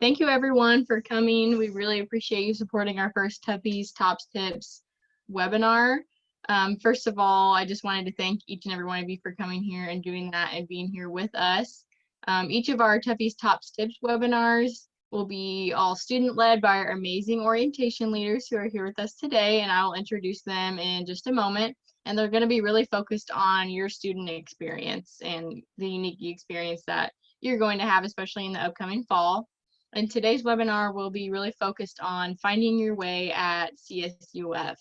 Thank you everyone for coming. We really appreciate you supporting our first Tuffy's Tops Tips webinar. First of all, I just wanted to thank each and every one of you for coming here and doing that and being here with us. Each of our Tuffy's Tops Tips webinars will be all student-led by our amazing orientation leaders who are here with us today, and I will introduce them in just a moment. And they're going to be really focused on your student experience and the unique experience that you're going to have, especially in the upcoming fall. And today's webinar will be really focused on finding your way at CSUF.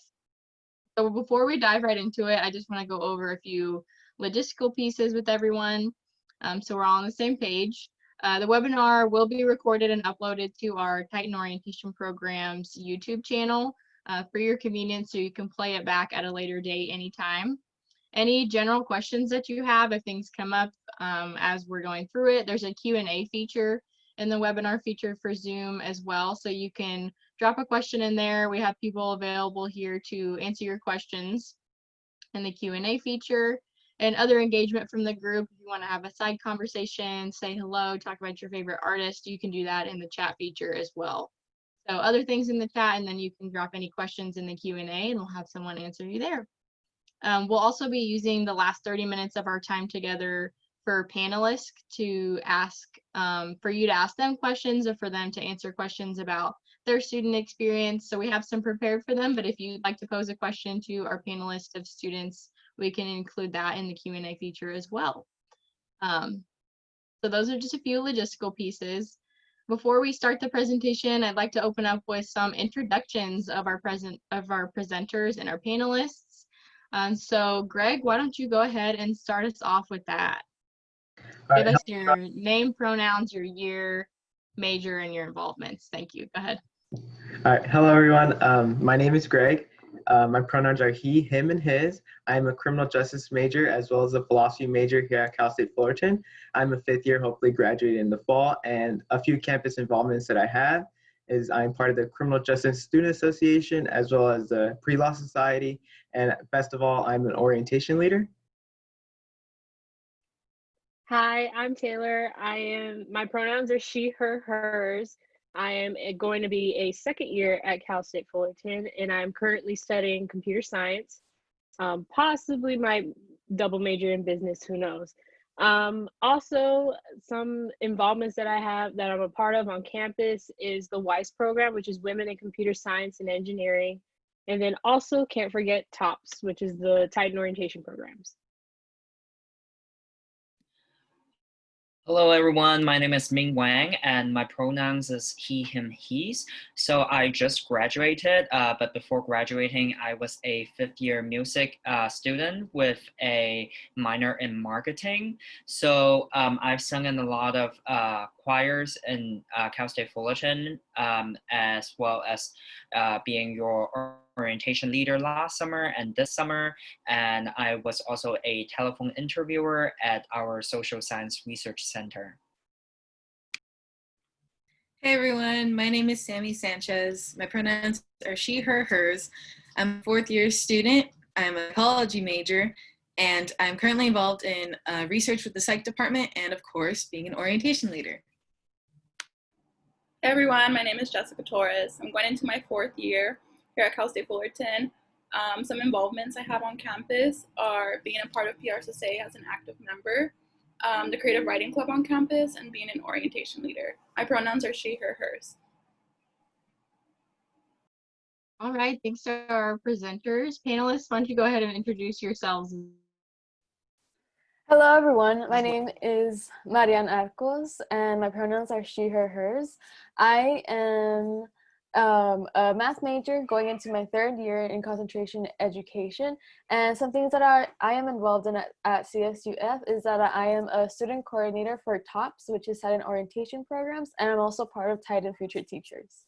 So before we dive right into it, I just want to go over a few logistical pieces with everyone, so we're all on the same page. The webinar will be recorded and uploaded to our Titan Orientation Program's YouTube channel for your convenience, so you can play it back at a later date anytime. Any general questions that you have, if things come up as we're going through it, there's a Q&A feature in the webinar feature for Zoom as well, so you can drop a question in there. We have people available here to answer your questions in the Q&A feature. And other engagement from the group, if you want to have a side conversation, say hello, talk about your favorite artist, you can do that in the chat feature as well. So other things in the chat, and then you can drop any questions in the Q&A and we'll have someone answer you there. We'll also be using the last 30 minutes of our time together for panelists to ask, for you to ask them questions or for them to answer questions about their student experience. So we have some prepared for them, but if you'd like to pose a question to our panelists of students, we can include that in the Q&A feature as well. So those are just a few logistical pieces. Before we start the presentation, I'd like to open up with some introductions of our presenters and our panelists. So Greg, why don't you go ahead and start us off with that? Give us your name, pronouns, your year, major, and your involvements. Thank you. Go ahead. All right. Hello, everyone. My name is Greg. My pronouns are he, him, and his. I'm a criminal justice major as well as a philosophy major here at Cal State Fullerton. I'm a fifth year, hopefully graduating in the fall. And a few campus involvements that I have is I'm part of the Criminal Justice Student Association as well as the Pre-Law Society. And best of all, I'm an orientation leader. Hi, I'm Taylor. My pronouns are she, her, hers. I am going to be a second year at Cal State Fullerton, and I'm currently studying computer science. Possibly my double major in business, who knows. Also, some involvements that I have that I'm a part of on campus is the WISE program, which is Women in Computer Science and Engineering. And then also can't forget TOPS, which is the Titan Orientation Programs. Hello everyone, my name is Ming Wang and my pronouns is he, him, his. So I just graduated, but before graduating, I was a fifth year music student with a minor in marketing. So I've sung in a lot of choirs in Cal State Fullerton, as well as being your orientation leader last summer and this summer, and I was also a telephone interviewer at our social science research center. Hey everyone, my name is Sammy Sanchez. My pronouns are she, her, hers. I'm a fourth year student. I'm a psychology major, and I'm currently involved in research with the psych department and of course being an orientation leader. Hey everyone, my name is Jessica Torres. I'm going into my fourth year here at Cal State Fullerton. Some involvements I have on campus are being a part of PRSSA as an active member, the creative writing club on campus, and being an orientation leader. My pronouns are she, her, hers. All right, thanks to our presenters. Panelists, why don't you go ahead and introduce yourselves? Hello everyone, my name is Marian Arcos and my pronouns are she, her, hers. I am a math major going into my third year in concentration education, and some things that I am involved in at CSUF is that I am a student coordinator for TOPS, which is Titan Orientation Programs, and I'm also part of Titan Future Teachers.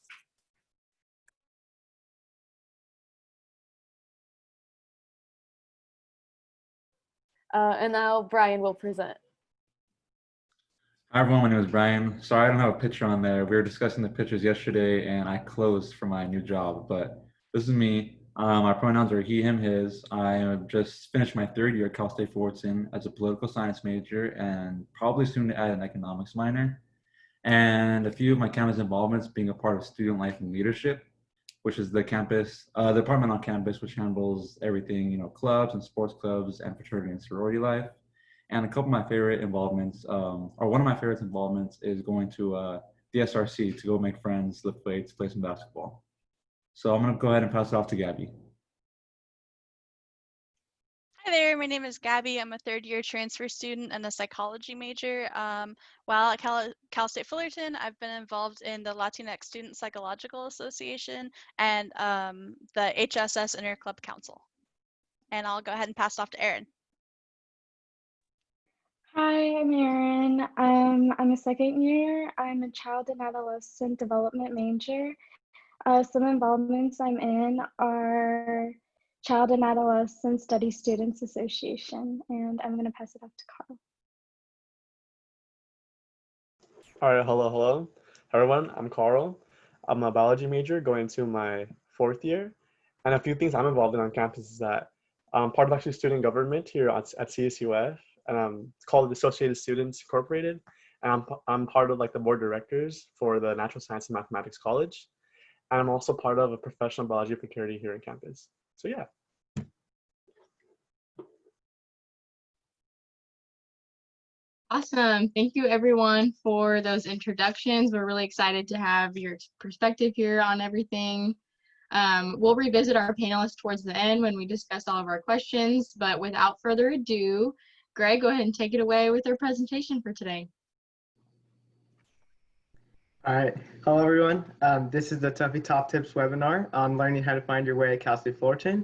And now Brian will present. Hi everyone, my name is Brian. Sorry I don't have a picture on there. We were discussing the pictures yesterday and I closed for my new job, but this is me. My pronouns are he, him, his. I have just finished my third year at Cal State Fullerton as a political science major and probably soon to add an economics minor. and a few of my campus involvements being a part of student life and leadership, which is the department on campus, which handles everything, clubs and sports clubs and fraternity and sorority life. And a couple of my favorite involvements, or one of my favorite involvements is going to the SRC to go make friends, lift weights, play some basketball. So I'm gonna go ahead and pass it off to Gabby. Hi there, my name is Gabby. I'm a third-year transfer student and a psychology major. While at Cal State Fullerton, I've been involved in the Latinx Student Psychological Association and the HSS Interclub Council. And I'll go ahead and pass it off to Erin. Hi, I'm Erin. I'm a second year. I'm a child and adolescent development major. Some involvements I'm in are Child and Adolescent Study Students Association, and I'm going to pass it off to Carl. All right, hello. Hi, everyone. I'm Carl. I'm a biology major going into my 4th year. And a few things I'm involved in on campus is that I'm part of actually student government here at CSUF. And it's called Associated Students Incorporated. And I'm part of like the board of directors for the Natural Science and Mathematics College. And I'm also part of a professional biology fraternity here on campus. So yeah. Awesome. Thank you everyone for those introductions. We're really excited to have your perspective here on everything. We'll revisit our panelists towards the end when we discuss all of our questions, but without further ado, Greg, go ahead and take it away with our presentation for today. All right. Hello, everyone. This is the Tuffy Top Tips webinar on learning how to find your way at Cal State Fullerton.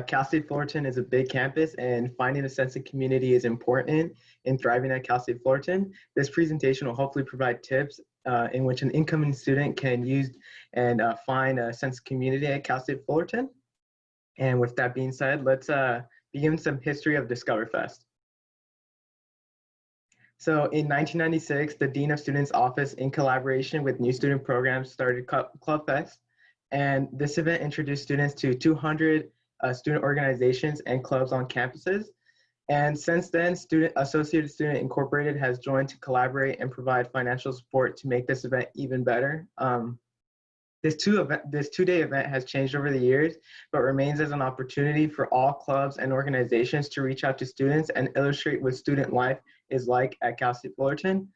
Cal State Fullerton is a big campus, and finding a sense of community is important in thriving at Cal State Fullerton. This presentation will hopefully provide tips in which an incoming student can use and find a sense of community at Cal State Fullerton. And with that being said, let's begin some history of Discoverfest. So in 1996, the Dean of Students Office, in collaboration with New Student Programs, started Club Fest. And this event introduced students to 200 student organizations and clubs on campuses. And since then, Associated Student Incorporated has joined to collaborate and provide financial support to make this event even better. This two-day event has changed over the years, but remains as an opportunity for all clubs and organizations to reach out to students and illustrate what student life is like at Cal State Fullerton.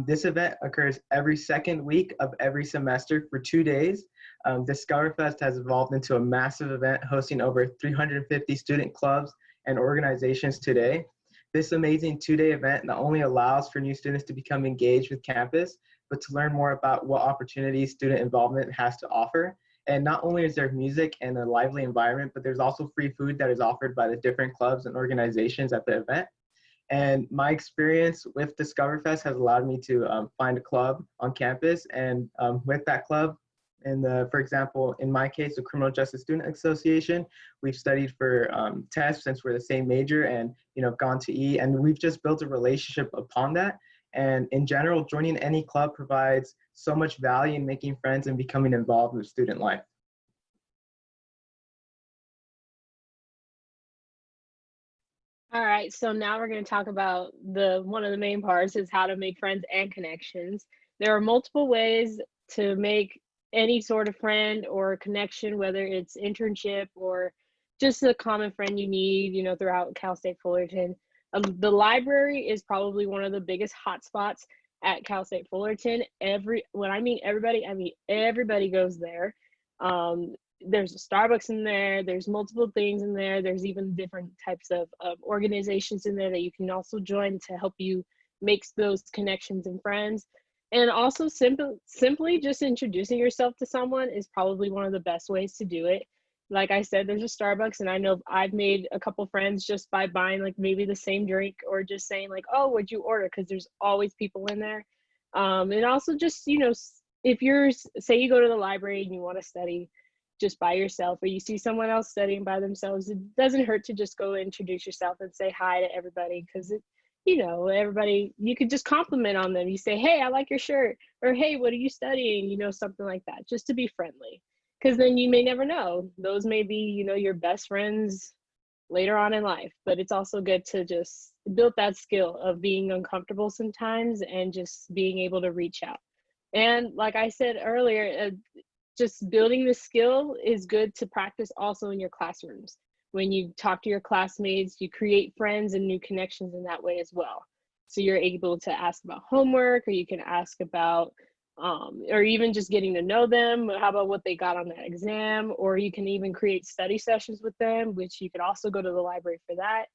This event occurs every second week of every semester for 2 days. Discoverfest has evolved into a massive event hosting over 350 student clubs and organizations today. This amazing 2-day event not only allows for new students to become engaged with campus, but to learn more about what opportunities student involvement has to offer. And not only is there music and a lively environment, but there's also free food that is offered by the different clubs and organizations at the event. And my experience with Discoverfest has allowed me to find a club on campus. And with that club, for example, in my case, the Criminal Justice Student Association, we've studied for tests since we're the same major and gone to E, and we've just built a relationship upon that. And in general, joining any club provides so much value in making friends and becoming involved with student life. All right, so now we're going to talk about one of the main parts is how to make friends and connections. There are multiple ways to make any sort of friend or connection, whether it's internship or just a common friend you need, throughout Cal State Fullerton. The library is probably one of the biggest hotspots at Cal State Fullerton. When I mean everybody, I mean everybody goes there. There's a Starbucks in there. There's multiple things in there. There's even different types of organizations in there that you can also join to help you make those connections and friends. And also simply just introducing yourself to someone is probably one of the best ways to do it. Like I said, there's a Starbucks, and I know I've made a couple friends just by buying like maybe the same drink or just saying like, oh, what'd you order? Because there's always people in there. And also just, if say you go to the library and you want to study just by yourself, or you see someone else studying by themselves, it doesn't hurt to just go introduce yourself and say hi to everybody, because everybody, you could just compliment on them. You say, hey, I like your shirt, or hey, what are you studying? Something like that, just to be friendly. Because then you may never know. Those may be, your best friends later on in life. But it's also good to just build that skill of being uncomfortable sometimes and just being able to reach out. And like I said earlier, just building the skill is good to practice also in your classrooms. When you talk to your classmates, you create friends and new connections in that way as well. So you're able to ask about homework, or you can ask about, or even just getting to know them. How about what they got on that exam? Or you can even create study sessions with them, which you could also go to the library for that.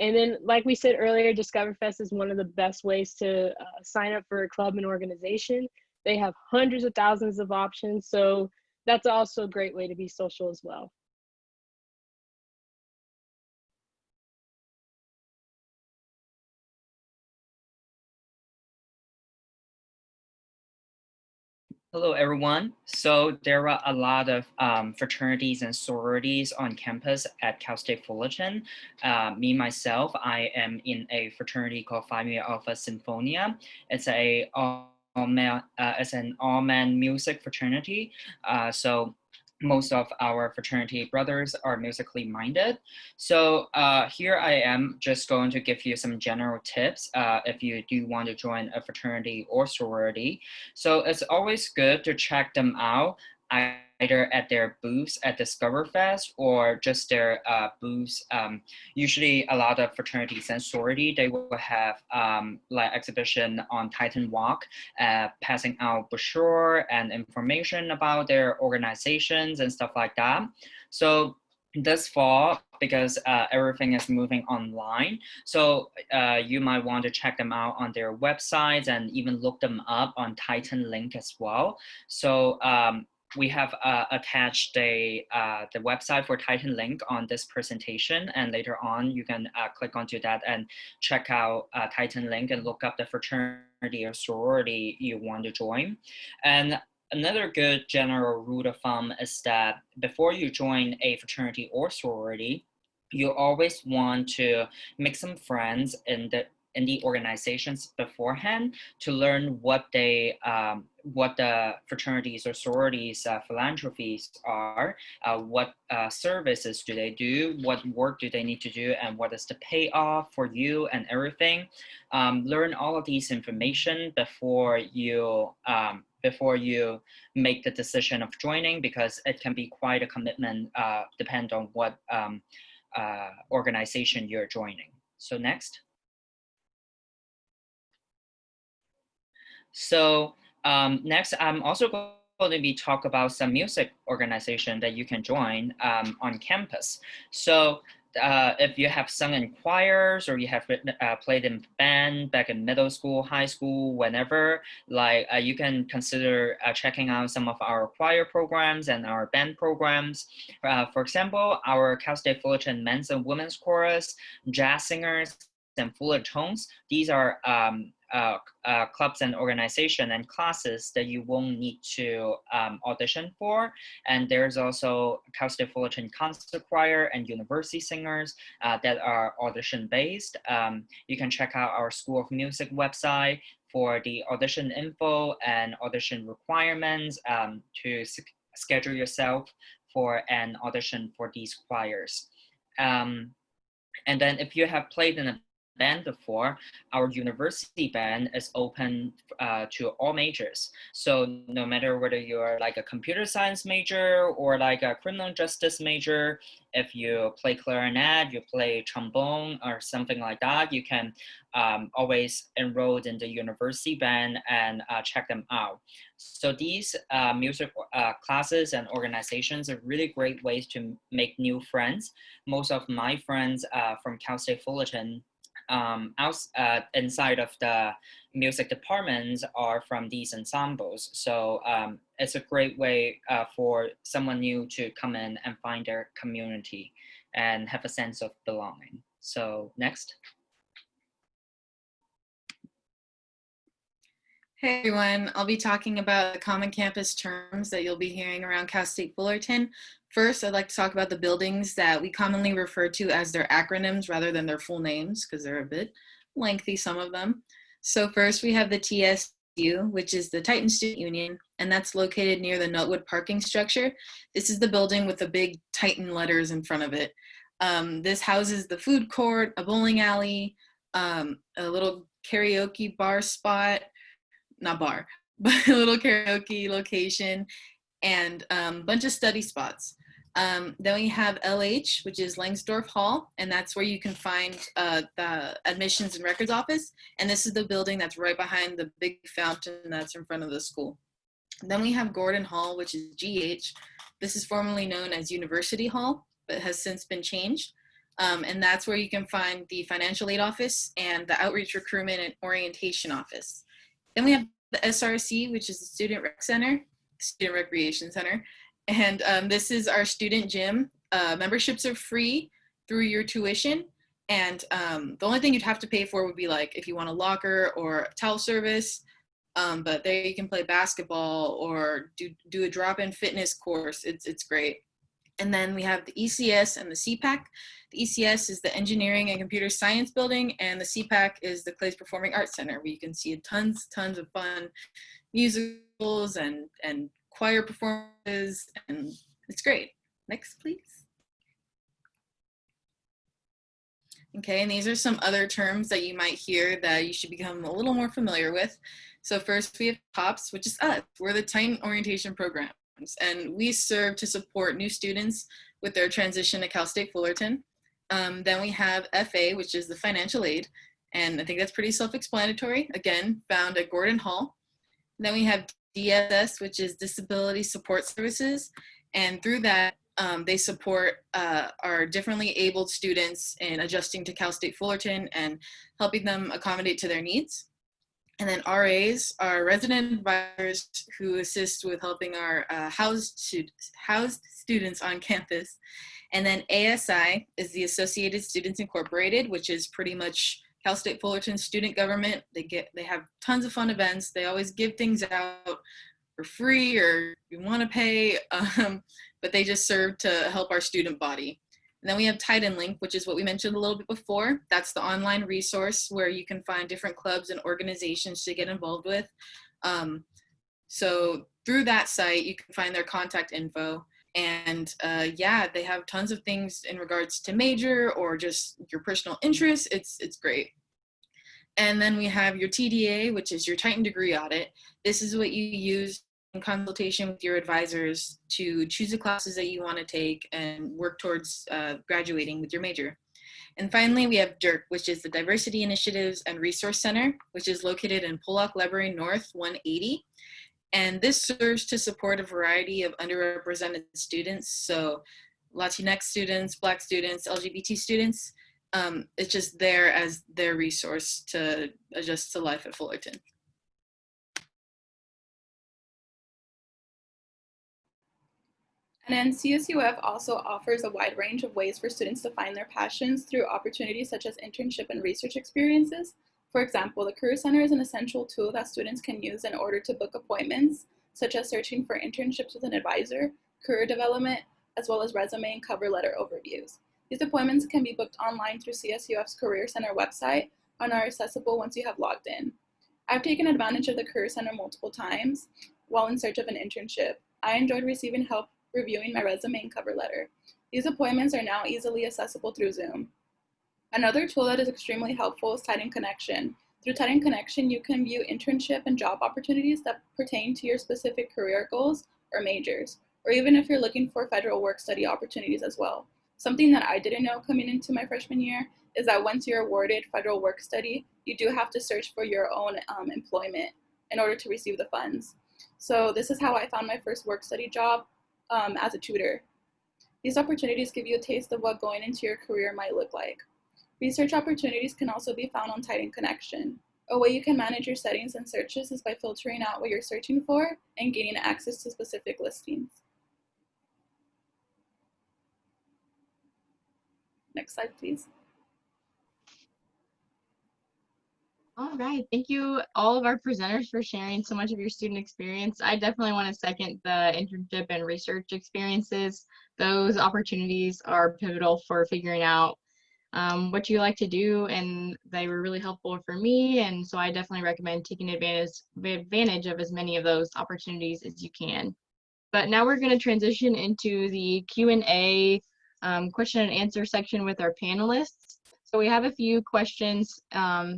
And then, like we said earlier, Discoverfest is one of the best ways to sign up for a club and organization. They have hundreds of thousands of options. So that's also a great way to be social as well. Hello, everyone. So there are a lot of fraternities and sororities on campus at Cal State Fullerton. Me, myself, I am in a fraternity called Phi Mu Alpha Symphonia. It's a it's an all-man music fraternity. So most of our fraternity brothers are musically minded. So here I am just going to give you some general tips if you do want to join a fraternity or sorority. So it's always good to check them out either at their booths at Discoverfest or just their booths. Usually a lot of fraternities and sorority, they will have like exhibition on Titan Walk, passing out brochure and information about their organizations and stuff like that. So this fall, because everything is moving online, so you might want to check them out on their websites and even look them up on Titan Link as well. So we have attached the website for Titan Link on this presentation, and later on you can click onto that and check out Titan Link and look up the fraternity or sorority you want to join. And another good general rule of thumb is that before you join a fraternity or sorority, you always want to make some friends in the organizations beforehand to learn what the fraternities or sororities philanthropies are, what services do they do, what work do they need to do, and what is the payoff for you and everything. Learn all of these information before you make the decision of joining, because it can be quite a commitment depending on what organization you're joining. So next. So next, I'm also going to be talk about some music organization that you can join on campus. So if you have sung in choirs, or you have played in band back in middle school, high school, whenever, like you can consider checking out some of our choir programs and our band programs. For example, our Cal State Fullerton Men's and Women's Chorus, Jazz Singers, and Fuller Tones. These are clubs and organization and classes that you won't need to audition for. And there's also Cal State Fullerton Concert Choir and University Singers that are audition based. You can check out our School of Music website for the audition info and audition requirements to schedule yourself for an audition for these choirs. And then if you have played in a band before, our university band is open to all majors. So no matter whether you're like a computer science major or like a criminal justice major, if you play clarinet, you play trombone or something like that, you can always enroll in the university band and check them out. So these music classes and organizations are really great ways to make new friends. Most of my friends from Cal State Fullerton inside of the music departments are from these ensembles. So it's a great way for someone new to come in and find their community and have a sense of belonging. So next. Hey everyone, I'll be talking about the common campus terms that you'll be hearing around Cal State Fullerton. First, I'd like to talk about the buildings that we commonly refer to as their acronyms rather than their full names, because they're a bit lengthy, some of them. So first we have the TSU, which is the Titan Student Union, and that's located near the Nutwood parking structure. This is the building with the big Titan letters in front of it. This houses the food court, a bowling alley, a little karaoke bar spot, not bar, a little karaoke location, and a bunch of study spots. Then we have LH, which is Langsdorff Hall, and that's where you can find the admissions and records office. And this is the building that's right behind the big fountain that's in front of the school. Then we have Gordon Hall, which is GH. This is formerly known as University Hall, but has since been changed. And that's where you can find the financial aid office and the outreach, recruitment, and orientation office. Then we have the SRC, which is the Student Rec Center, Student Recreation Center. And this is our student gym. Memberships are free through your tuition. And the only thing you'd have to pay for would be like if you want a locker or towel service. But there you can play basketball or do a drop-in fitness course. It's great. And then we have the ECS and the CPAC. The ECS is the Engineering and Computer Science Building, and the CPAC is the Clay's Performing Arts Center, where you can see tons of fun musicals and choir performances, and it's great. Next, please. Okay, and these are some other terms that you might hear that you should become a little more familiar with. So first we have TOPS, which is us. We're the Titan Orientation Program. And we serve to support new students with their transition to Cal State Fullerton. Then we have FA, which is the financial aid, and I think that's pretty self-explanatory, again, found at Gordon Hall. Then we have DSS, which is Disability Support Services, and through that, they support our differently abled students in adjusting to Cal State Fullerton and helping them accommodate to their needs. And then RAs are resident advisors who assist with helping our housed students on campus. And then ASI is the Associated Students Incorporated, which is pretty much Cal State Fullerton student government. They have tons of fun events. They always give things out for free or you want to pay, but they just serve to help our student body. And then we have Titan Link, which is what we mentioned a little bit before. That's the online resource where you can find different clubs and organizations to get involved with. So through that site, you can find their contact info. And yeah, they have tons of things in regards to major or just your personal interests. It's great. And then we have your TDA, which is your Titan Degree Audit. This is what you use in consultation with your advisors to choose the classes that you want to take and work towards graduating with your major. And finally, we have DIRC, which is the Diversity Initiatives and Resource Center, which is located in Pollock Library North 180. And this serves to support a variety of underrepresented students. So Latinx students, Black students, LGBT students. It's just there as their resource to adjust to life at Fullerton. And then CSUF also offers a wide range of ways for students to find their passions through opportunities such as internship and research experiences. For example, the Career Center is an essential tool that students can use in order to book appointments, such as searching for internships with an advisor, career development, as well as resume and cover letter overviews. These appointments can be booked online through CSUF's Career Center website and are accessible once you have logged in. I've taken advantage of the Career Center multiple times while in search of an internship. I enjoyed receiving help reviewing my resume and cover letter. These appointments are now easily accessible through Zoom. Another tool that is extremely helpful is Titan Connection. Through Titan Connection, you can view internship and job opportunities that pertain to your specific career goals or majors, or even if you're looking for federal work study opportunities as well. Something that I didn't know coming into my freshman year is that once you're awarded federal work study, you do have to search for your own employment in order to receive the funds. So this is how I found my first work study job as a tutor. These opportunities give you a taste of what going into your career might look like. Research opportunities can also be found on Titan Connection. A way you can manage your settings and searches is by filtering out what you're searching for and gaining access to specific listings. Next slide, please. All right, thank you all of our presenters for sharing so much of your student experience. I definitely want to second the internship and research experiences. Those opportunities are pivotal for figuring out what you like to do, and they were really helpful for me, and so I definitely recommend taking advantage of as many of those opportunities as you can. But now we're going to transition into the Q&A question and answer section with our panelists. So we have a few questions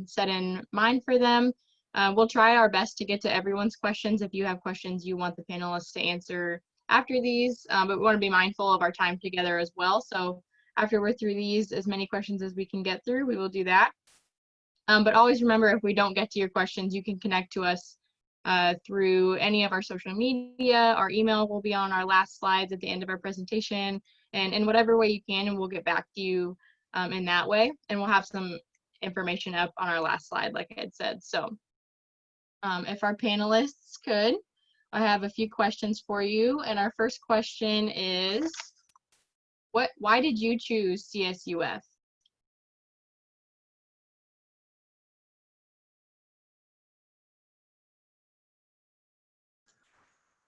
set in mind for them, We'll try our best to get to everyone's questions. If you have questions you want the panelists to answer after these, but we want to be mindful of our time together as well. So after we're through these, as many questions as we can get through, we will do that. But always remember, if we don't get to your questions, you can connect to us through any of our social media. Our email will be on our last slides at the end of our presentation, and in whatever way you can, and we'll get back to you in that way. And we'll have some information up on our last slide, like I had said. So if our panelists could, I have a few questions for you. And our first question is, why did you choose CSUF?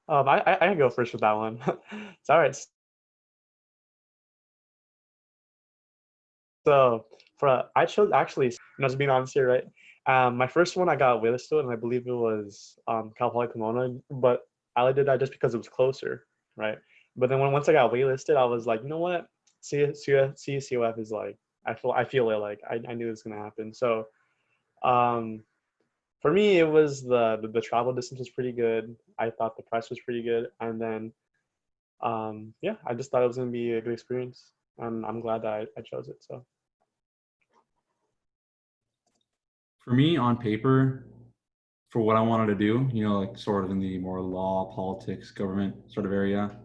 I can go first with that one. It's all right. So I chose actually, just being honest here, right? My first one I got waitlisted, and I believe it was Cal Poly Pomona, but I only did that just because it was closer, right? But then once I got waitlisted, I was like, you know what, CSUF is like, I feel it, like I knew it was gonna happen. So for me, it was the travel distance was pretty good. I thought the price was pretty good, and then yeah, I just thought it was gonna be a good experience, and I'm glad that I chose it. So. For me, on paper, for what I wanted to do, like sort of in the more law, politics, government sort of area,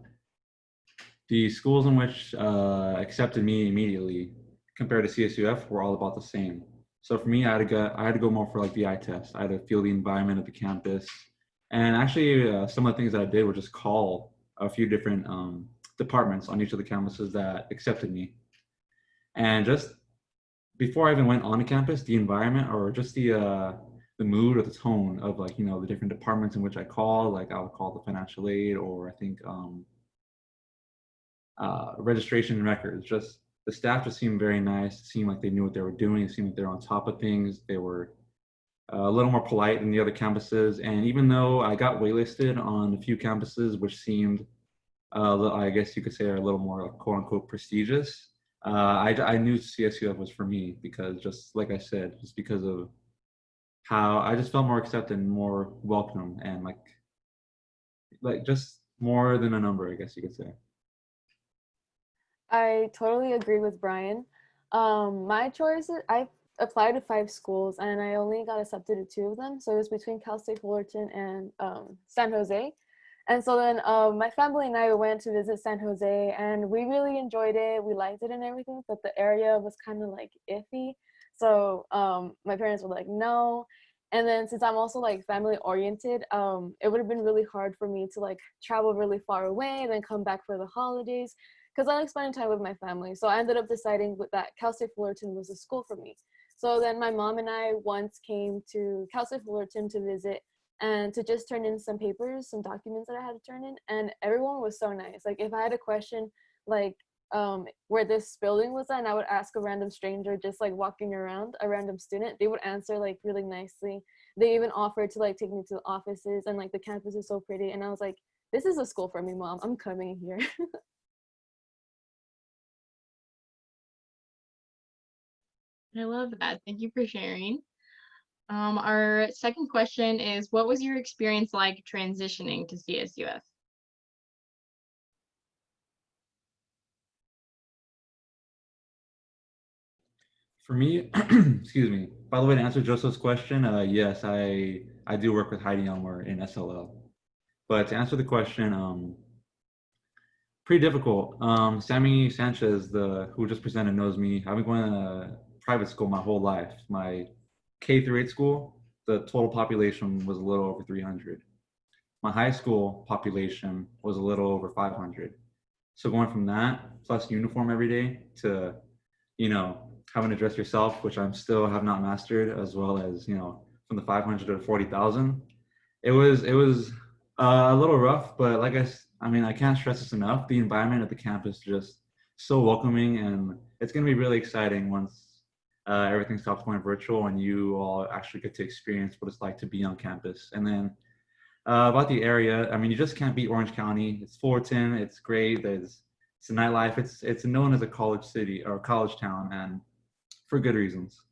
the schools in which accepted me immediately compared to CSUF were all about the same. So for me, I had to go more for like the eye test. I had to feel the environment of the campus, and actually, some of the things that I did were just call a few different departments on each of the campuses that accepted me, and just before I even went on the campus, the environment or just the mood or the tone of like, the different departments in which I call, like I would call the financial aid, or I think registration and records. Just the staff just seemed very nice. It seemed like they knew what they were doing. It seemed like they were on top of things. They were a little more polite than the other campuses. And even though I got waitlisted on a few campuses, which seemed, I guess you could say, are a little more quote unquote prestigious, I knew CSUF was for me because, just like I said, just because of how I just felt more accepted and more welcome, and like just more than a number, I guess you could say. I totally agree with Brian. My choices, I applied to 5 schools and I only got accepted to 2 of them. So it was between Cal State Fullerton and San Jose. And so then my family and I went to visit San Jose, and we really enjoyed it. We liked it and everything, but the area was kind of like iffy. So my parents were like, no. And then since I'm also like family oriented, it would have been really hard for me to like travel really far away and then come back for the holidays, because I like spending time with my family. So I ended up deciding that Cal State Fullerton was a school for me. So then my mom and I once came to Cal State Fullerton to visit and to just turn in some papers, some documents that I had to turn in. And everyone was so nice. Like if I had a question, like where this building was at, and I would ask a random stranger just like walking around, a random student, they would answer like really nicely. They even offered to like take me to the offices, and like the campus is so pretty. And I was like, this is a school for me, Mom. I'm coming here. I love that. Thank you for sharing. Our second question is, what was your experience like transitioning to CSUF? For me, excuse me. By the way, to answer Joseph's question, yes, I do work with Heidi Elmer in SLL. But to answer the question, pretty difficult. Sammy Sanchez, who just presented, knows me. I've been going to private school my whole life. My K through 8 school, the total population was a little over 300. My high school population was a little over 500. So going from that, plus uniform every day, to, having to dress yourself, which I'm still have not mastered, as well as, from the 500 to 40,000, it was a little rough, but I can't stress this enough. The environment at the campus just so welcoming, and it's going to be really exciting once everything stops going virtual and you all actually get to experience what it's like to be on campus. And then about the area, you just can't beat Orange County. It's Fullerton. It's great. It's a nightlife. It's known as a college city or college town, and for good reasons.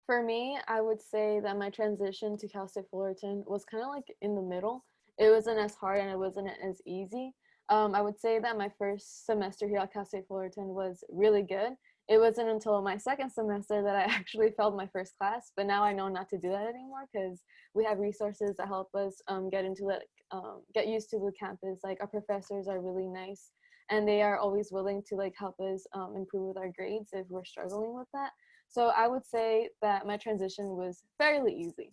For me, I would say that my transition to Cal State Fullerton was kind of like in the middle. It wasn't as hard and it wasn't as easy. I would say that my first semester here at Cal State Fullerton was really good. It wasn't until my second semester that I actually failed my first class, but now I know not to do that anymore because we have resources that help us get used to the campus. Like our professors are really nice and they are always willing to like help us improve with our grades if we're struggling with that. So I would say that my transition was fairly easy.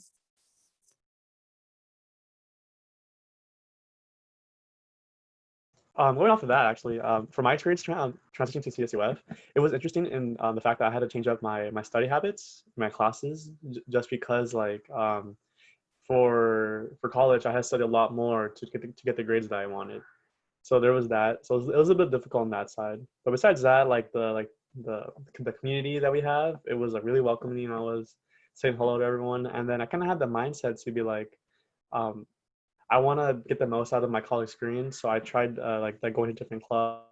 Going off of that, actually, for my experience transitioning to CSUF, it was interesting in the fact that I had to change up my study habits, my classes, just because like for college I had to study a lot more to get the grades that I wanted. So there was that. So it was a bit difficult on that side. But besides that, like the community that we have, it was like really welcoming. I was saying hello to everyone, and then I kind of had the mindset to be like, um, I want to get the most out of my college experience. So I tried like going to different clubs,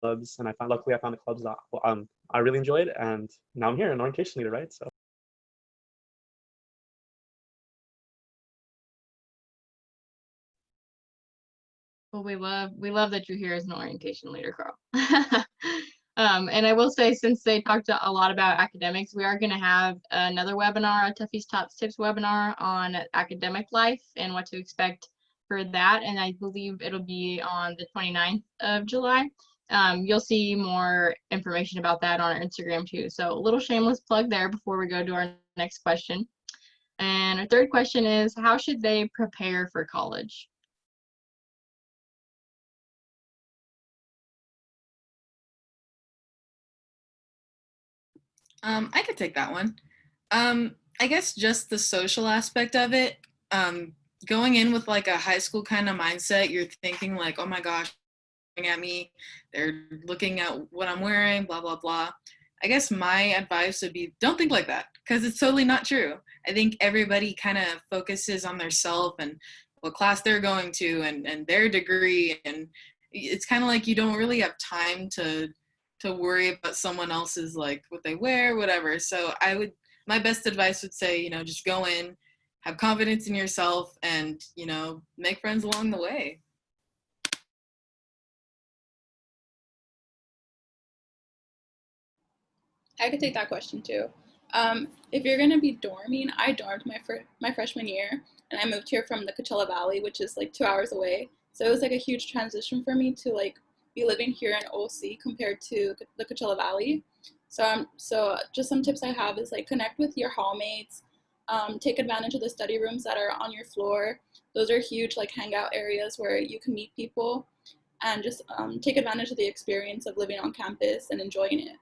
and luckily I found the clubs that I really enjoyed, and now I'm here an orientation leader, right? So. Well, we love that you're here as an orientation leader, Carl. And I will say, since they talked a lot about academics, we are going to have another webinar, a Tuffy's Top Tips webinar on academic life and what to expect for that. And I believe it'll be on the 29th of July. You'll see more information about that on our Instagram too. So a little shameless plug there before we go to our next question. And our third question is, how should they prepare for college? I could take that one. I guess just the social aspect of it. Going in with like a high school kind of mindset, you're thinking like, oh my gosh, at me, they're looking at what I'm wearing, blah, blah, blah. I guess my advice would be don't think like that because it's totally not true. I think everybody kind of focuses on their self and what class they're going to and their degree. And it's kind of like you don't really have time to worry about someone else's like what they wear, whatever. So my best advice would say, just go in, have confidence in yourself and, make friends along the way. I could take that question too. If you're gonna be dorming, I dormed my freshman year, and I moved here from the Coachella Valley, which is like 2 hours away. So it was like a huge transition for me to like be living here in OC compared to the Coachella Valley. So just some tips I have is like connect with your hallmates, take advantage of the study rooms that are on your floor. Those are huge like hangout areas where you can meet people, and just take advantage of the experience of living on campus and enjoying it.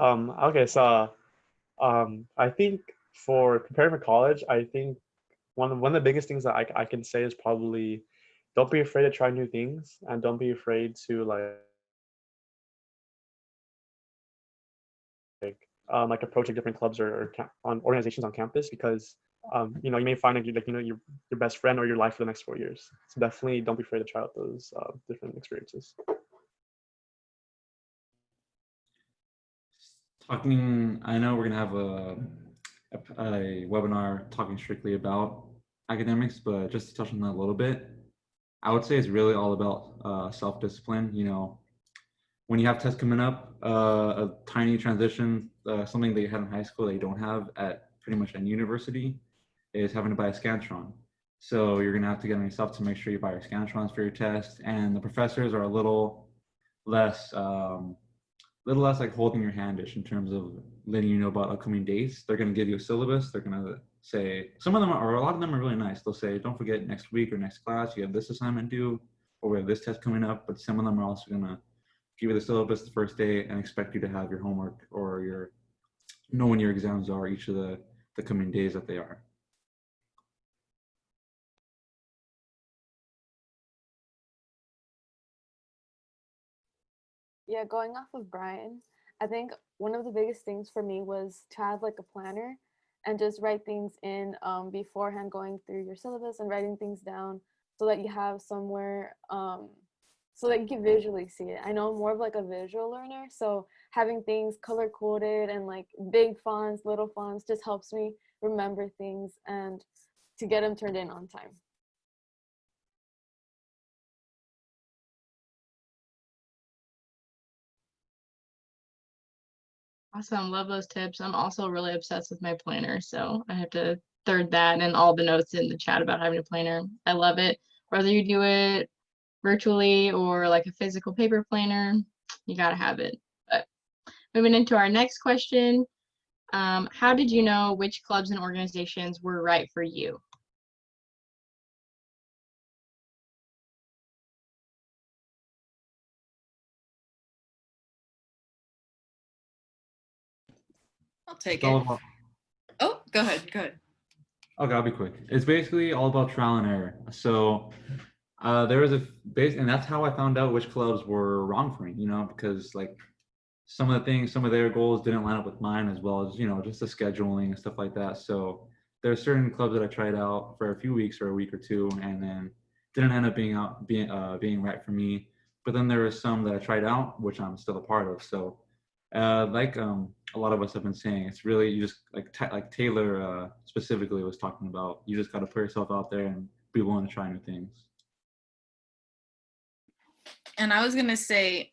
Okay, so I think for preparing for college, I think one of the biggest things that I can say is probably don't be afraid to try new things and don't be afraid to like approaching different clubs or on organizations on campus because you may find like your best friend or your life for the next 4 years. So definitely don't be afraid to try out those different experiences. I know we're gonna have a webinar talking strictly about academics, but just to touch on that a little bit, I would say it's really all about self-discipline. When you have tests coming up, a tiny transition, something that you had in high school that you don't have at pretty much any university, is having to buy a Scantron. So you're gonna have to get on yourself to make sure you buy your Scantrons for your test, and the professors are a little less like holding your handish in terms of letting you know about upcoming dates. They're going to give you a syllabus. They're going to say, a lot of them are really nice. They'll say, don't forget next week or next class, you have this assignment due, or we have this test coming up. But some of them are also going to give you the syllabus the first day and expect you to have your homework or know when your exams are each of the coming days that they are. Yeah, going off of Brian, I think one of the biggest things for me was to have like a planner and just write things in beforehand, going through your syllabus and writing things down so that you have somewhere so that you can visually see it. I know I'm more of like a visual learner, so having things color coded and like big fonts, little fonts just helps me remember things and to get them turned in on time. Awesome. Love those tips. I'm also really obsessed with my planner, so I have to third that and all the notes in the chat about having a planner. I love it. Whether you do it virtually or like a physical paper planner, you gotta have it. But moving into our next question, how did you know which clubs and organizations were right for you? I'll take It's all it. about, Oh, go ahead. Go ahead. okay, I'll be quick. It's basically all about trial and error. So there was a base, and that's how I found out which clubs were wrong for me, you know, because like some of the things, some of their goals didn't line up with mine, as well as, you know, just the scheduling and stuff like that. So there are certain clubs that I tried out for a few weeks or a week or two, and then didn't end up being right for me. But then there were some that I tried out, which I'm still a part of. So like a lot of us have been saying, it's really, you just like Taylor specifically was talking about, you just got to put yourself out there and be willing to try new things. And I was gonna say,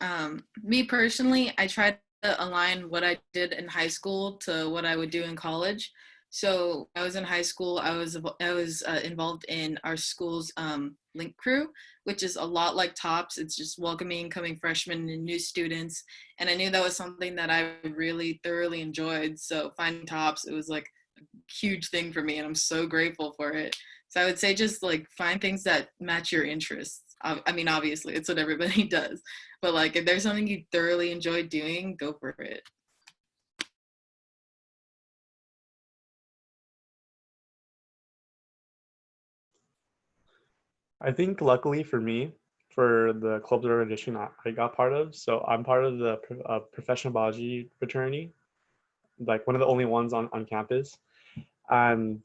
me personally, I tried to align what I did in high school to what I would do in college. So I was in high school. I was involved in our school's link crew, which is a lot like TOPS. It's just welcoming incoming freshmen and new students. And I knew that was something that I really thoroughly enjoyed. So finding TOPS, it was like a huge thing for me, and I'm so grateful for it. So I would say just like find things that match your interests. I mean, obviously, it's what everybody does. But like, if there's something you thoroughly enjoy doing, go for it. I think luckily for me, for the clubs or organization I got part of, so I'm part of the professional biology fraternity, like one of the only ones on campus. And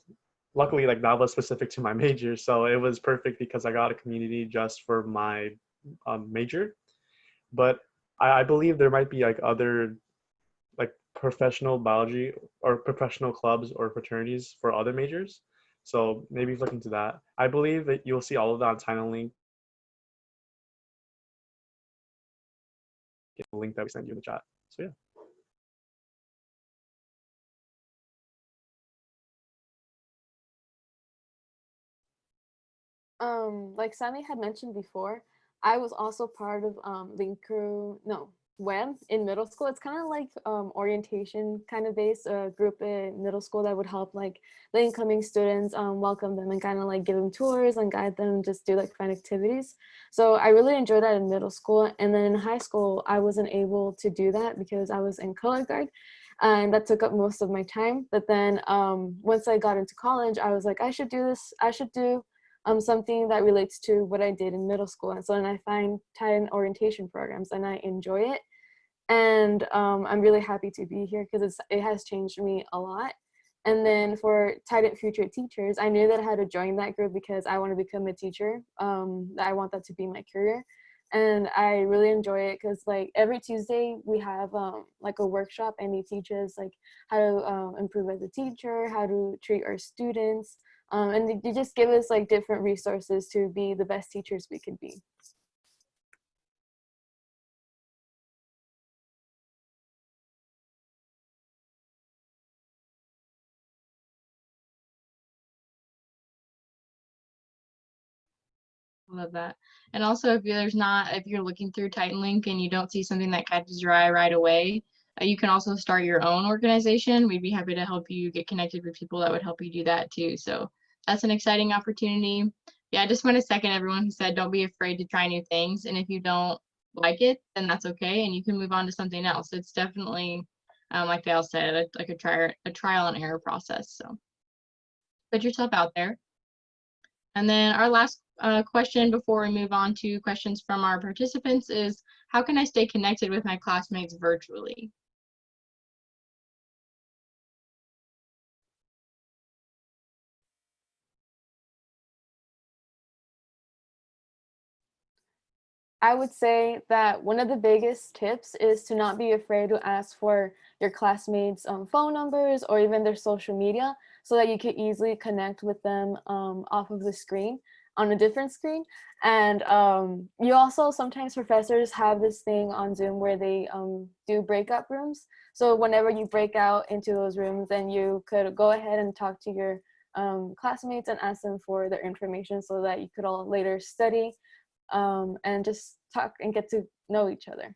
luckily, like that was specific to my major. So it was perfect because I got a community just for my major. But I believe there might be like other like professional biology or professional clubs or fraternities for other majors. So maybe look into that. I believe that you'll see all of that on Title Link. Get the link that we sent you in the chat. So yeah. Like Sammy had mentioned before, I was also part of Link Crew, no, WEM in middle school. It's kind of like orientation kind of based, a group in middle school that would help like the incoming students, welcome them and kind of like give them tours and guide them, just do like fun activities. So I really enjoyed that in middle school. And then in high school, I wasn't able to do that because I was in color guard. And that took up most of my time. But then once I got into college, I was like, I should do this. I should do something that relates to what I did in middle school. And so then I find Titan orientation programs and I enjoy it. And I'm really happy to be here because it has changed me a lot. And then for Titan Future Teachers, I knew that I had to join that group because I want to become a teacher. I want that to be my career. And I really enjoy it because like every Tuesday we have like a workshop and he teaches like how to improve as a teacher, how to treat our students. And they just give us like different resources to be the best teachers we could be. Love that. And also, if you're looking through Titan Link and you don't see something that catches your eye right away, you can also start your own organization. We'd be happy to help you get connected with people that would help you do that too. So that's an exciting opportunity. Yeah, I just want to second everyone who said don't be afraid to try new things. And if you don't like it, then that's okay. And you can move on to something else. It's definitely, like Dale said, like a trial and error process. So put yourself out there. And then our last question before we move on to questions from our participants is, how can I stay connected with my classmates virtually? I would say that one of the biggest tips is to not be afraid to ask for your classmates' phone numbers or even their social media so that you can easily connect with them off of the screen, on a different screen. And you also, sometimes professors have this thing on Zoom where they do breakout rooms. So whenever you break out into those rooms, then you could go ahead and talk to your classmates and ask them for their information so that you could all later study and just talk and get to know each other.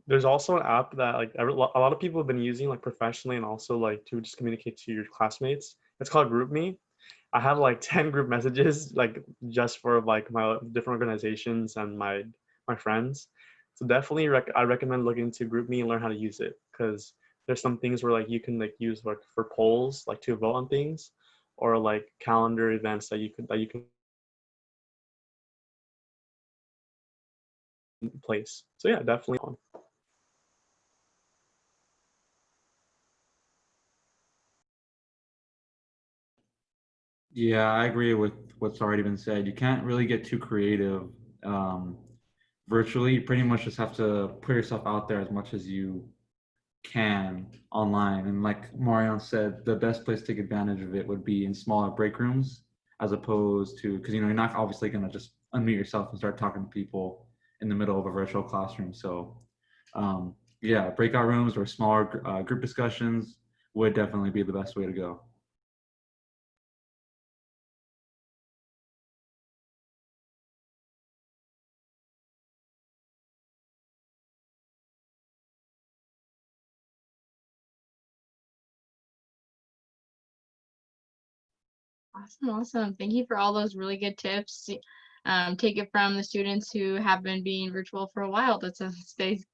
There's also an app that like a lot of people have been using like professionally and also like to just communicate to your classmates. It's called GroupMe. I have like 10 group messages like just for like my different organizations and my friends. So definitely I recommend looking into GroupMe and learn how to use it, because there's some things where like you can like use like for polls like to vote on things, or like calendar events that you can place. So yeah, definitely on. Yeah, I agree with what's already been said. You can't really get too creative virtually. You pretty much just have to put yourself out there as much as you can online. And like Marion said, the best place to take advantage of it would be in smaller break rooms, as opposed to, because you're not obviously going to just unmute yourself and start talking to people in the middle of a virtual classroom. So yeah, breakout rooms or smaller group discussions would definitely be the best way to go. Awesome. Thank you for all those really good tips. Take it from the students who have been being virtual for a while. That's to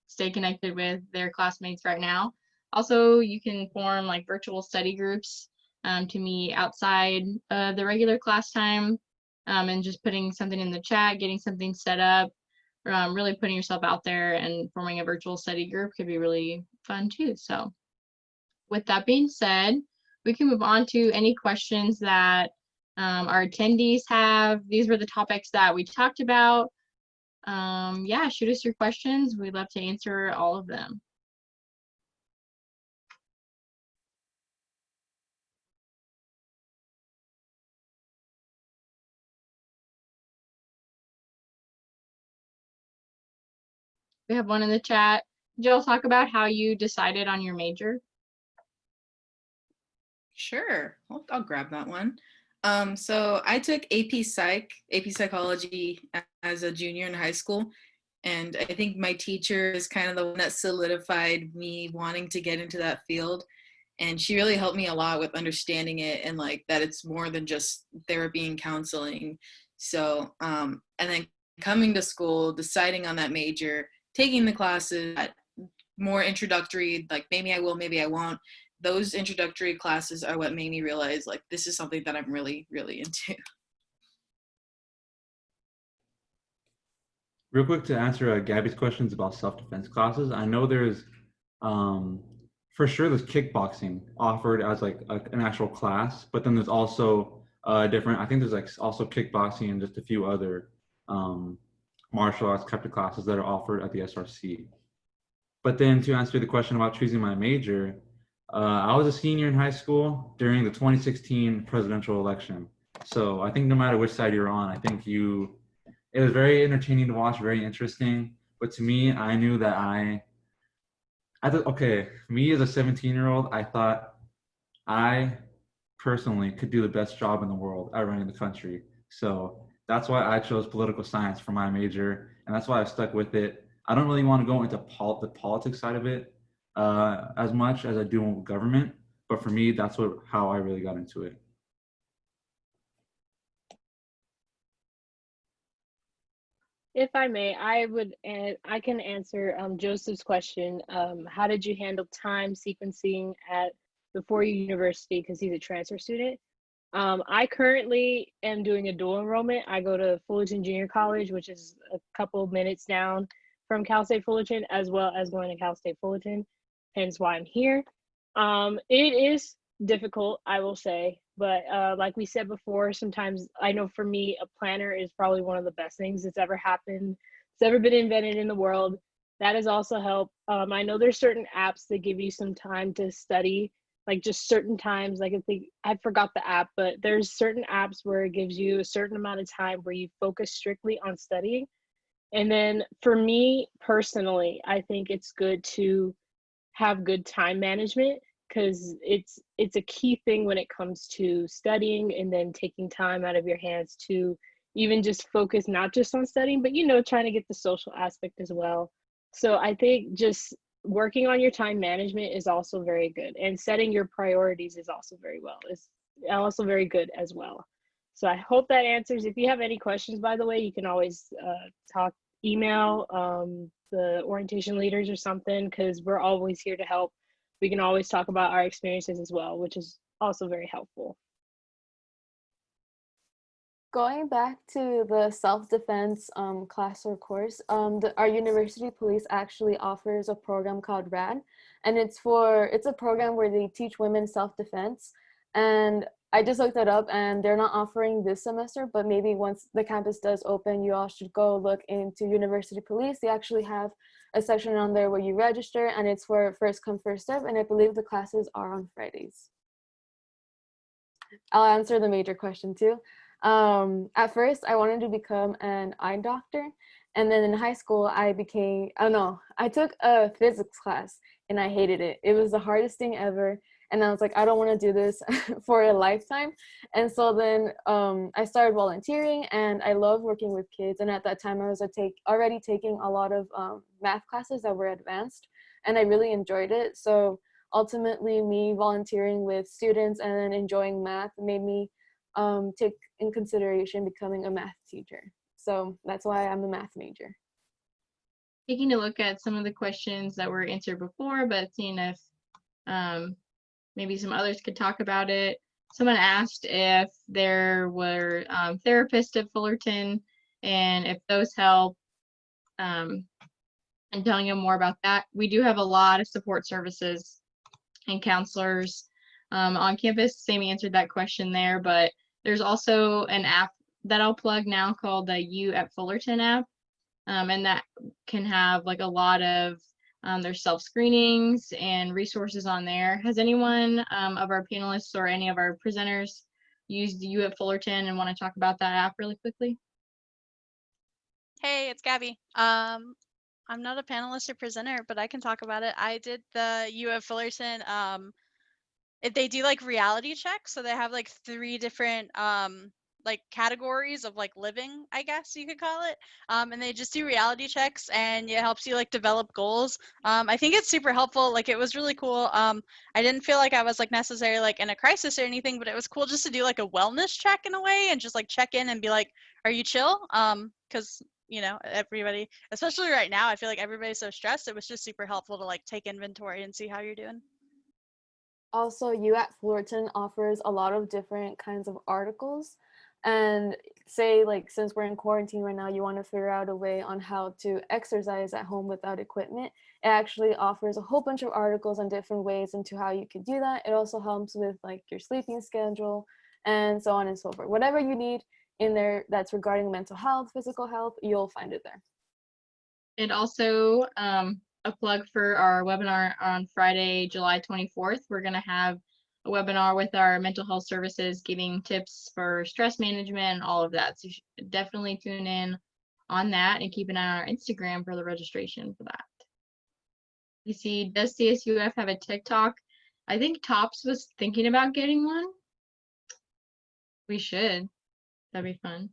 stay connected with their classmates right now. Also, you can form like virtual study groups to meet outside the regular class time, and just putting something in the chat, getting something set up, really putting yourself out there and forming a virtual study group could be really fun too. So with that being said, we can move on to any questions that our attendees have. These were the topics that we talked about. Yeah, shoot us your questions. We'd love to answer all of them. We have one in the chat. Jill, talk about how you decided on your major. Sure, I'll grab that one. So I took AP Psychology as a junior in high school. And I think my teacher is kind of the one that solidified me wanting to get into that field. And she really helped me a lot with understanding it, and like that it's more than just therapy and counseling. So, and then coming to school, deciding on that major, taking the classes, more introductory, like maybe I will, maybe I won't. Those introductory classes are what made me realize like this is something that I'm really, really into. Real quick to answer Gabby's questions about self-defense classes, I know there's, for sure there's kickboxing offered as like an actual class, but then there's also different, I think there's like also kickboxing and just a few other martial arts type of classes that are offered at the SRC. But then to answer the question about choosing my major, I was a senior in high school during the 2016 presidential election. So I think no matter which side you're on, I think it was very entertaining to watch, very interesting. But to me, I knew that I thought, okay, me as a 17-year-old, I thought I personally could do the best job in the world at running the country. So that's why I chose political science for my major, and that's why I stuck with it. I don't really want to go into the politics side of it as much as I do with government, but for me, that's how I really got into it. If I may, I can answer Joseph's question. How did you handle time sequencing at the four-year university, because he's a transfer student? I currently am doing a dual enrollment. I go to Fullerton Junior College, which is a couple minutes down from Cal State Fullerton, as well as going to Cal State Fullerton. hence why I'm here. It is difficult, I will say, but like we said before, sometimes I know for me, a planner is probably one of the best things that's ever happened, it's ever been invented in the world. That has also helped. I know there's certain apps that give you some time to study, like just certain times. Like I forgot the app, but there's certain apps where it gives you a certain amount of time where you focus strictly on studying. And then for me personally, I think it's good to have good time management because it's a key thing when it comes to studying and then taking time out of your hands to even just focus not just on studying, but trying to get the social aspect as well. So I think just working on your time management is also very good, and setting your priorities is also very good as well. So I hope that answers. If you have any questions, by the way, you can always email the orientation leaders or something, because we're always here to help. We can always talk about our experiences as well, which is also very helpful. Going back to the self-defense class or course, our university police actually offers a program called RAD, and it's a program where they teach women self-defense. And I just looked it up, and they're not offering this semester, but maybe once the campus does open, you all should go look into university police. They actually have a section on there where you register, and it's for first come, first serve, and I believe the classes are on Fridays. I'll answer the major question too. At first, I wanted to become an eye doctor, and then in high school, I took a physics class, and I hated it. It was the hardest thing ever, and I was like, I don't want to do this for a lifetime. And so then I started volunteering, and I love working with kids. And at that time, I was already taking a lot of math classes that were advanced, and I really enjoyed it. So ultimately, me volunteering with students and then enjoying math made me take in consideration becoming a math teacher. So that's why I'm a math major. Taking a look at some of the questions that were answered before, but seeing if maybe some others could talk about it. Someone asked if there were therapists at Fullerton and if those help, and telling them more about that. We do have a lot of support services and counselors on campus. Sammy answered that question there, but there's also an app that I'll plug now called the You at Fullerton app, and that can have like a lot of there's self-screenings and resources on there. Has anyone of our panelists or any of our presenters used You at Fullerton and want to talk about that app really quickly? Hey, it's Gabby. I'm not a panelist or presenter, but I can talk about it. I did the U of Fullerton. They do like reality checks, so they have like 3 different like categories of like living, I guess you could call it. And they just do reality checks, and it helps you like develop goals. I think it's super helpful. Like it was really cool. I didn't feel like I was like necessarily like in a crisis or anything, but it was cool just to do like a wellness check in a way and just like check in and be like, are you chill? Because everybody, especially right now, I feel like everybody's so stressed. It was just super helpful to like take inventory and see how you're doing. Also, You at Fullerton offers a lot of different kinds of articles. And say like, since we're in quarantine right now, you want to figure out a way on how to exercise at home without equipment. It actually offers a whole bunch of articles on different ways into how you could do that. It also helps with like your sleeping schedule and so on and so forth. Whatever you need in there that's regarding mental health, physical health, you'll find it there. And also a plug for our webinar on Friday, July 24th. We're going to have a webinar with our mental health services, giving tips for stress management and all of that. So you should definitely tune in on that and keep an eye on our Instagram for the registration for that. You see, does CSUF have a TikTok? I think TOPS was thinking about getting one. We should. That'd be fun.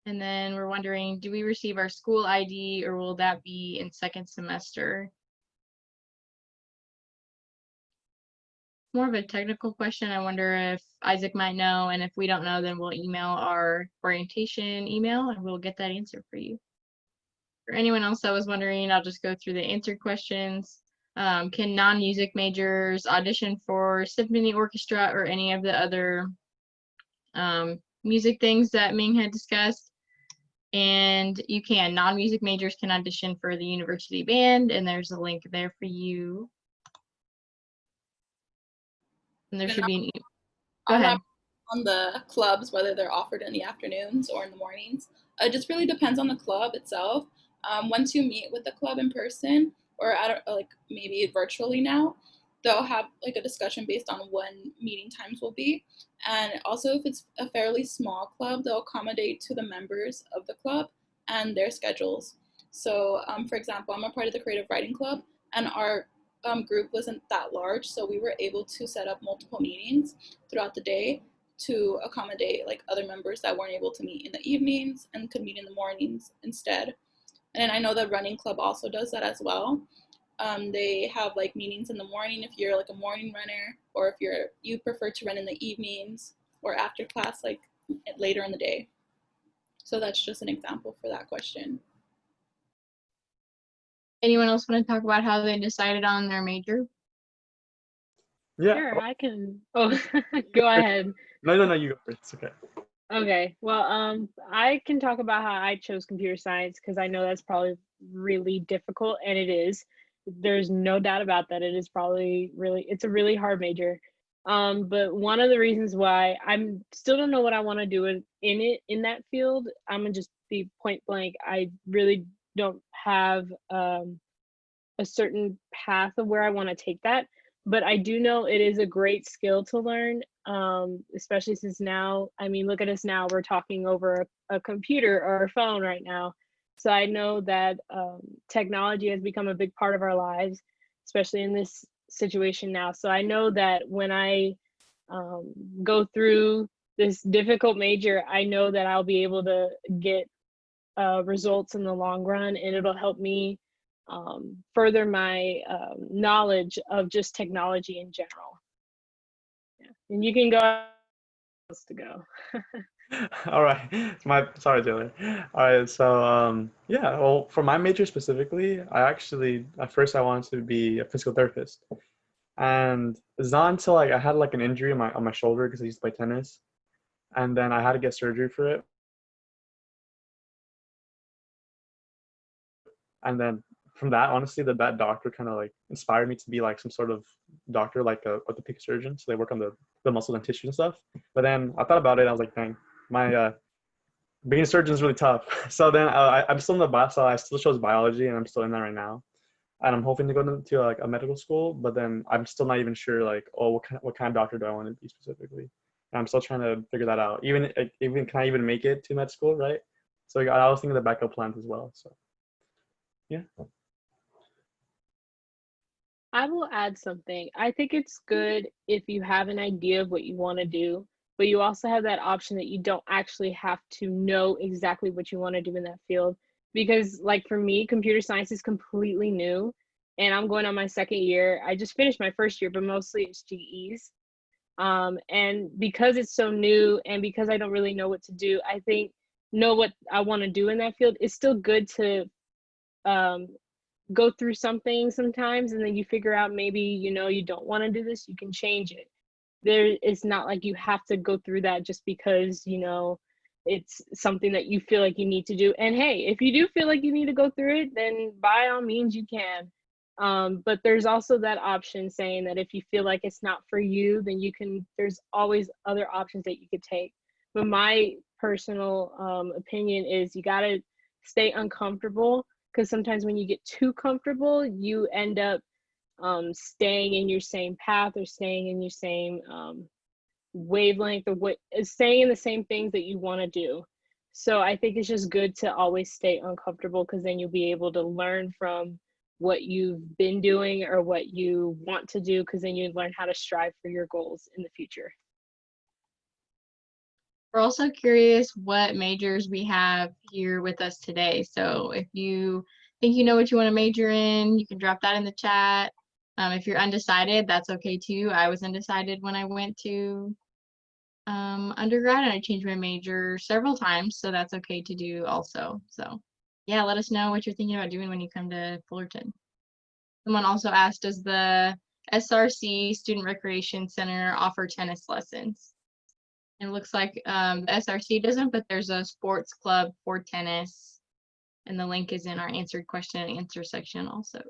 And then we're wondering, do we receive our school ID or will that be in second semester? More of a technical question. I wonder if Isaac might know, and if we don't know, then we'll email our orientation email and we'll get that answer for you. For anyone else that was wondering, I'll just go through the answered questions. Can non-music majors audition for symphony orchestra or any of the other music things that Ming had discussed? And you can. Non-music majors can audition for the university band, and there's a link there for you And there And should be an go ahead. On the clubs, whether they're offered in the afternoons or in the mornings. It just really depends on the club itself. Once you meet with the club in person or like maybe virtually now, they'll have like a discussion based on when meeting times will be. And also if it's a fairly small club, they'll accommodate to the members of the club and their schedules. So for example, I'm a part of the creative writing club, and our group wasn't that large, so we were able to set up multiple meetings throughout the day to accommodate like other members that weren't able to meet in the evenings and could meet in the mornings instead. And I know the running club also does that as well. They have like meetings in the morning if you're like a morning runner, or if you prefer to run in the evenings or after class, like later in the day. So that's just an example for that question. Anyone else want to talk about how they decided on their major? Yeah. Sure, I can. Oh, go ahead. No, you go first. It's okay. Okay, well, I can talk about how I chose computer science because I know that's probably really difficult, and it is. There's no doubt about that. It is probably it's a really hard major. But one of the reasons why I'm still don't know what I want to do in that field, I'm gonna just be point blank. I really don't have a certain path of where I want to take that. But I do know it is a great skill to learn, especially since now, I mean, look at us now, we're talking over a computer or a phone right now. So I know that technology has become a big part of our lives, especially in this situation now. So I know that when I go through this difficult major, I know that I'll be able to get results in the long run, and it'll help me further my knowledge of just technology in general. Yeah. And you can go to go. All right. Sorry, Taylor. All right. So, yeah, well, for my major specifically, at first I wanted to be a physical therapist. And it's not until like I had like an injury on my shoulder because I used to play tennis. And then I had to get surgery for it. And then from that, honestly, that doctor kind of like inspired me to be like some sort of doctor, like a orthopedic surgeon. So they work on the muscles and tissues and stuff. But then I thought about it. I was like, dang, my being a surgeon is really tough. So then I'm still in the bio, so I still chose biology, and I'm still in that right now. And I'm hoping to go into like a medical school, but then I'm still not even sure like, oh, what kind of doctor do I want to be specifically? And I'm still trying to figure that out. Even can I even make it to med school, right? So I was thinking of the backup plans as well. So yeah. I will add something. I think it's good if you have an idea of what you want to do, but you also have that option that you don't actually have to know exactly what you want to do in that field. Because like for me, computer science is completely new, and I'm going on my second year. I just finished my first year, but mostly it's GEs. And because it's so new and because I don't really know what to do, I think know what I want to do in that field. It's still good to go through something sometimes, and then you figure out maybe you don't want to do this, you can change it. It's not like you have to go through that just because it's something that you feel like you need to do. And hey, if you do feel like you need to go through it, then by all means you can. But there's also that option saying that if you feel like it's not for you, then there's always other options that you could take. But my personal opinion is you got to stay uncomfortable, because sometimes when you get too comfortable, you end up staying in your same path or staying in your same wavelength, or staying in the same things that you want to do. So I think it's just good to always stay uncomfortable, because then you'll be able to learn from what you've been doing or what you want to do, because then you learn how to strive for your goals in the future. We're also curious what majors we have here with us today. So if you think you know what you want to major in, you can drop that in the chat. If you're undecided, that's okay too. I was undecided when I went to undergrad, and I changed my major several times, so that's okay to do also. So yeah, let us know what you're thinking about doing when you come to Fullerton. Someone also asked, does the SRC Student Recreation Center offer tennis lessons? It looks like the SRC doesn't, but there's a sports club for tennis, and the link is in our answered question and answer section also.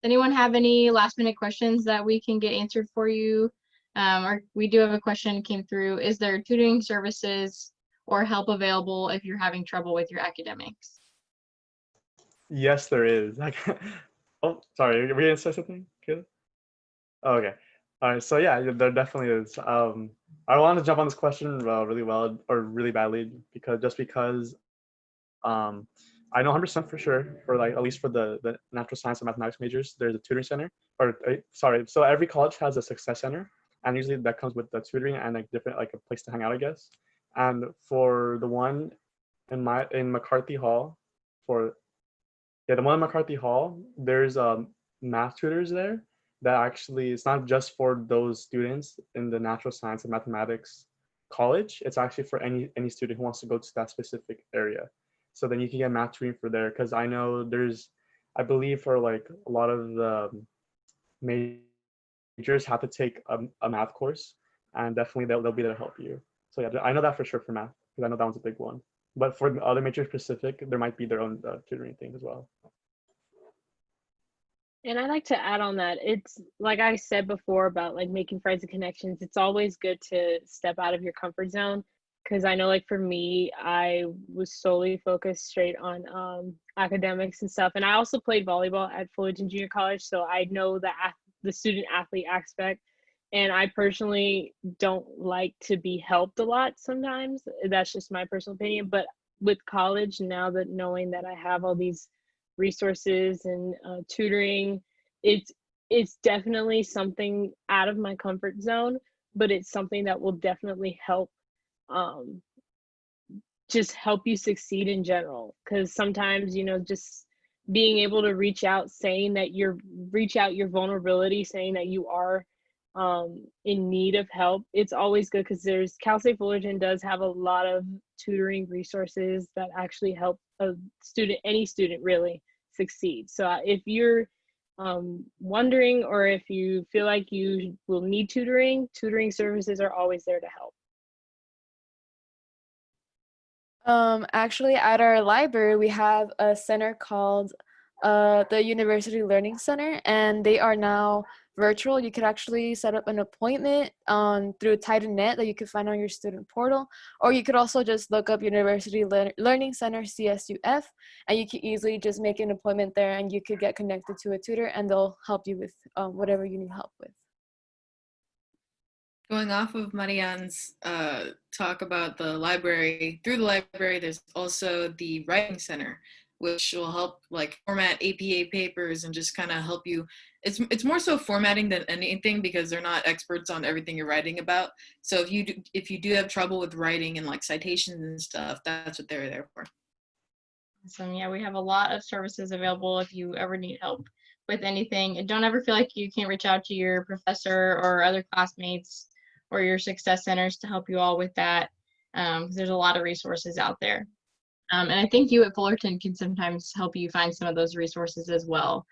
anyone have any last minute questions that we can get answered for you? Or we do have a question came through. Is there tutoring services or help available if you're having trouble with your academics? Yes, there is. Oh, sorry, were you gonna say something? Good. Oh, okay. All right. So yeah, there definitely is. I wanted to jump on this question really well or really badly because I know 100% for sure for like at least for the natural science and mathematics majors, there's a tutoring center. Or sorry, so every college has a success center, and usually that comes with the tutoring and like different like a place to hang out, I guess. And for the one in McCarthy Hall, for the one in McCarthy Hall, there's math tutors there that actually it's not just for those students in the natural science and mathematics college. It's actually for any student who wants to go to that specific area. So then you can get math tutoring for there because I know I believe for like a lot of the majors have to take a math course, and definitely they'll be there to help you. So yeah, I know that for sure for math because I know that one's a big one. But for the other major specific, there might be their own tutoring thing as well. And I like to add on that. It's like I said before about like making friends and connections. It's always good to step out of your comfort zone because I know like for me, I was solely focused straight on academics and stuff. And I also played volleyball at Fullerton Junior College, so I know the student athlete aspect. And I personally don't like to be helped a lot sometimes. That's just my personal opinion. But with college, now that knowing that I have all these resources and tutoring, it's definitely something out of my comfort zone, but it's something that will definitely help just help you succeed in general. Because sometimes, just being able to reach out, reach out your vulnerability, saying that you are in need of help, it's always good because Cal State Fullerton does have a lot of tutoring resources that actually help any student really succeed. So if you're wondering or if you feel like you will need tutoring services are always there to help. Actually, at our library, we have a center called the University Learning Center, and they are now virtual. You could actually set up an appointment through TitanNet that you could find on your student portal, or you could also just look up University Learning Center, CSUF, and you can easily just make an appointment there, and you could get connected to a tutor, and they'll help you with whatever you need help with. Going off of Marianne's talk about the library, through the library, there's also the Writing Center, which will help like format APA papers and just kind of help you. It's more so formatting than anything because they're not experts on everything you're writing about. So if you do have trouble with writing and like citations and stuff, that's what they're there for. Awesome. Yeah, we have a lot of services available if you ever need help with anything. And don't ever feel like you can't reach out to your professor or other classmates or your success centers to help you all with that, because there's a lot of resources out there. And I think you at Fullerton can sometimes help you find some of those resources as well.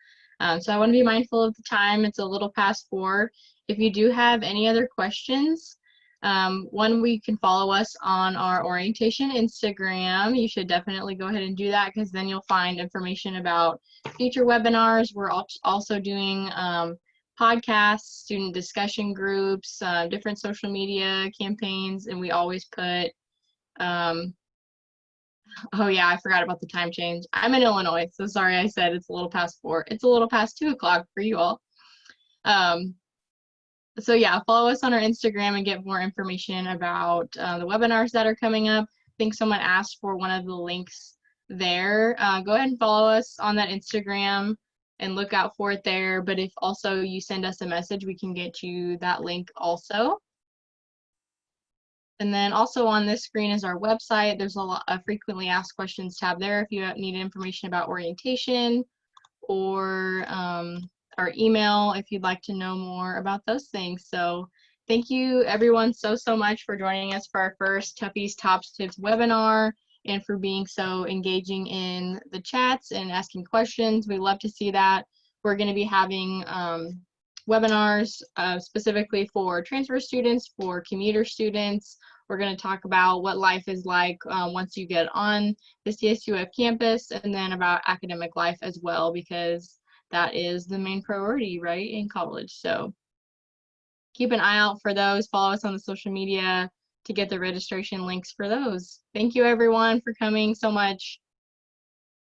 So I want to be mindful of the time. It's a little past 4. If you do have any other questions, one, we can follow us on our orientation Instagram. You should definitely go ahead and do that because then you'll find information about future webinars. We're also doing podcasts, student discussion groups, different social media campaigns, and we always put, oh yeah, I forgot about the time change. I'm in Illinois, so sorry I said it's a little past 4. It's a little past 2 o'clock for you all. So yeah, follow us on our Instagram and get more information about the webinars that are coming up. I think someone asked for one of the links there. Go ahead and follow us on that Instagram and look out for it there. But if also you send us a message, we can get you that link also. And then also on this screen is our website. There's a lot of frequently asked questions tab there if you need information about orientation, or our email if you'd like to know more about those things. So thank you everyone so much for joining us for our first Tuffy's Tops Tips webinar and for being so engaging in the chats and asking questions. We love to see that. We're going to be having webinars specifically for transfer students, for commuter students. We're going to talk about what life is like once you get on the CSUF campus, and then about academic life as well, because that is the main priority, right, in college. So keep an eye out for those. Follow us on the social media to get the registration links for those. Thank you everyone for coming so much.